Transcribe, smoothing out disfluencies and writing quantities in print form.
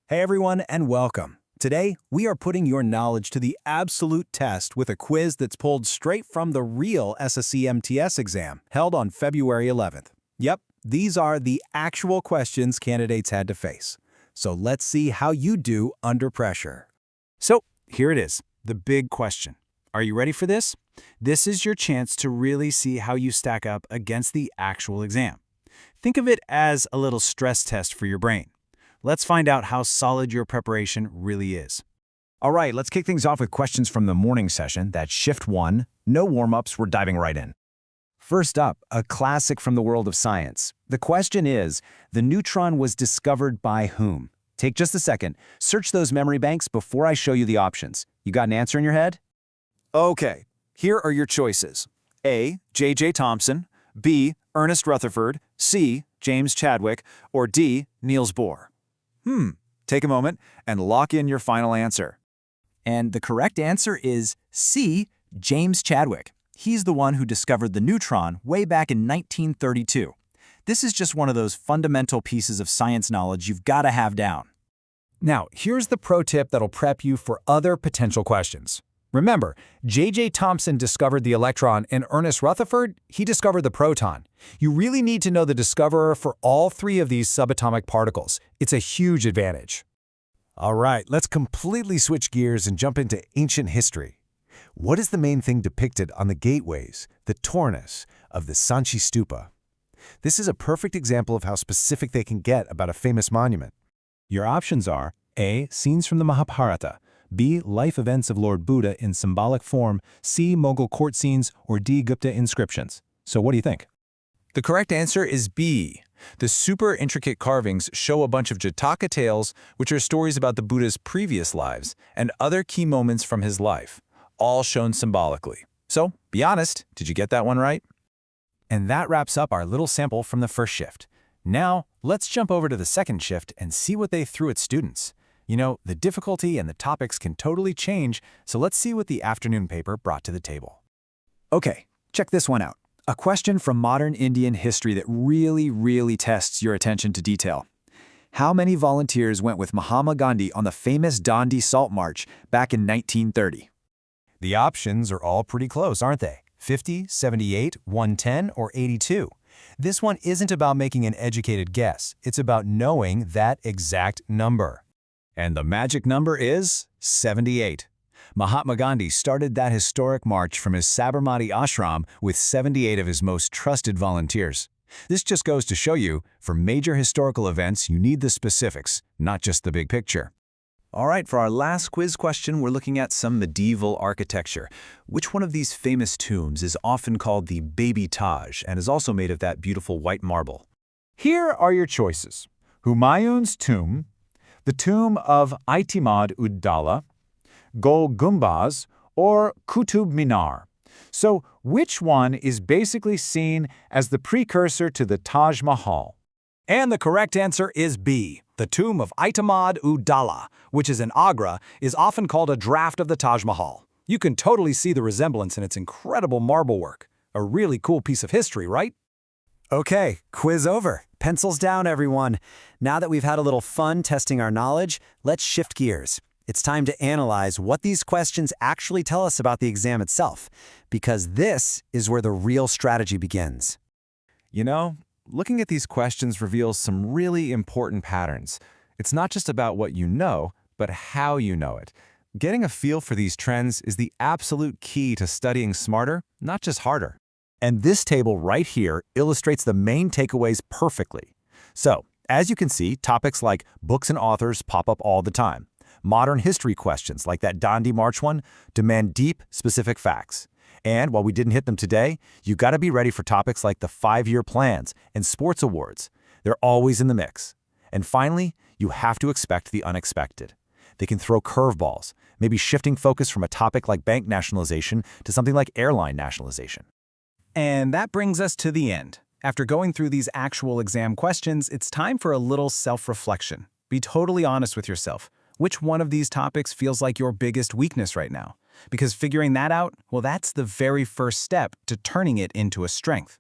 Hey everyone, and welcome. Today, we are putting your knowledge to the absolute test with a quiz that's pulled straight from the real SSC MTS exam, held on February 11th. Yep, these are the actual questions candidates had to face. So let's see how you do under pressure. So here it is, the big question. Are you ready for this? This is your chance to really see how you stack up against the actual exam. Think of it as a little stress test for your brain. Let's find out how solid your preparation really is. All right, let's kick things off with questions from the morning session. That's Shift 1. No warm-ups, we're diving right in. First up, a classic from the world of science. The question is, the neutron was discovered by whom? Take just a second. Search those memory banks before I show you the options. You got an answer in your head? Okay, here are your choices. A. J.J. Thomson, B. Ernest Rutherford, C. James Chadwick, or D. Niels Bohr. Take a moment and lock in your final answer. And the correct answer is C. James Chadwick. He's the one who discovered the neutron way back in 1932. This is just one of those fundamental pieces of science knowledge you've got to have down. Now, here's the pro tip that'll prep you for other potential questions. Remember, J.J. Thomson discovered the electron and Ernest Rutherford, he discovered the proton. You really need to know the discoverer for all three of these subatomic particles. It's a huge advantage. All right, let's completely switch gears and jump into ancient history. What is the main thing depicted on the gateways, the tornis, of the Sanchi Stupa? This is a perfect example of how specific they can get about a famous monument. Your options are A. Scenes from the Mahabharata, B. Life events of Lord Buddha in symbolic form, C. Mughal court scenes, or D. Gupta inscriptions. So what do you think? The correct answer is B. The super intricate carvings show a bunch of Jataka tales, which are stories about the Buddha's previous lives, and other key moments from his life, all shown symbolically. So, be honest, did you get that one right? And that wraps up our little sample from the first shift. Now, let's jump over to the second shift and see what they threw at students. You know, the difficulty and the topics can totally change, so let's see what the afternoon paper brought to the table. Okay, check this one out. A question from modern Indian history that really tests your attention to detail. How many volunteers went with Mahatma Gandhi on the famous Dandi Salt March back in 1930? The options are all pretty close, aren't they? 50, 78, 110, or 82. This one isn't about making an educated guess. It's about knowing that exact number. And the magic number is 78. Mahatma Gandhi started that historic march from his Sabarmati ashram with 78 of his most trusted volunteers. This just goes to show you, for major historical events, you need the specifics, not just the big picture. All right, for our last quiz question, we're looking at some medieval architecture. Which one of these famous tombs is often called the Baby Taj and is also made of that beautiful white marble? Here are your choices: Humayun's tomb, the tomb of Itimad-ud-Dawla, Gol Gumbaz, or Qutub Minar. So which one is basically seen as the precursor to the Taj Mahal? And the correct answer is B. The tomb of Itimad-ud-Dawla, which is in Agra, is often called a draft of the Taj Mahal. You can totally see the resemblance in its incredible marble work. A really cool piece of history, right? Okay, quiz over. Pencils down, everyone. Now that we've had a little fun testing our knowledge, let's shift gears. It's time to analyze what these questions actually tell us about the exam itself, because this is where the real strategy begins. You know, looking at these questions reveals some really important patterns. It's not just about what you know, but how you know it. Getting a feel for these trends is the absolute key to studying smarter, not just harder. And this table right here illustrates the main takeaways perfectly. So, as you can see, topics like books and authors pop up all the time. Modern history questions, like that Dandi March one, demand deep, specific facts. And while we didn't hit them today, you got to be ready for topics like the 5-year plans and sports awards. They're always in the mix. And finally, you have to expect the unexpected. They can throw curveballs, maybe shifting focus from a topic like bank nationalization to something like airline nationalization. And that brings us to the end. After going through these actual exam questions, it's time for a little self-reflection. Be totally honest with yourself. Which one of these topics feels like your biggest weakness right now? Because figuring that out, well, that's the very first step to turning it into a strength.